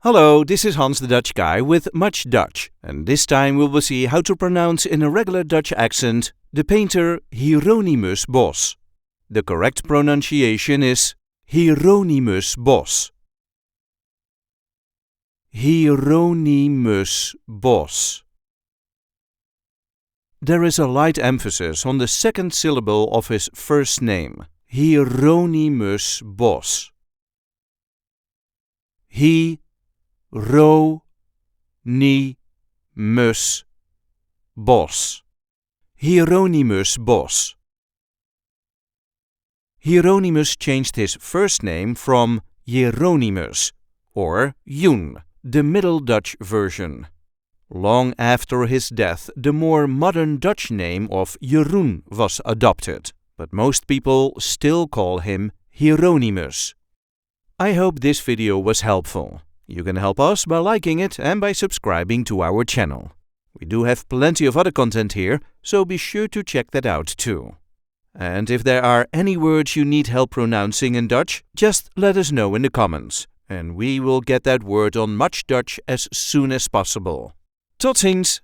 Hello, this is Hans the Dutch guy with Much Dutch, and this time we will see how to pronounce in a regular Dutch accent the painter Hieronymus Bosch. The correct pronunciation is Hieronymus Bosch. Hieronymus Bosch. There is a light emphasis on the second syllable of his first name, Hieronymus Bosch. Hieronymus Bosch. Hieronymus Bosch. Hieronymus changed his first name from Jheronimus or Joen, the Middle Dutch version. Long after his death, the more modern Dutch name of Jeroen was adopted, but most people still call him Jheronimus. I hope this video was helpful. You can help us by liking it and by subscribing to our channel. We do have plenty of other content here, so be sure to check that out too. And if there are any words you need help pronouncing in Dutch, just let us know in the comments, and we will get that word on Much Dutch as soon as possible. Tot ziens!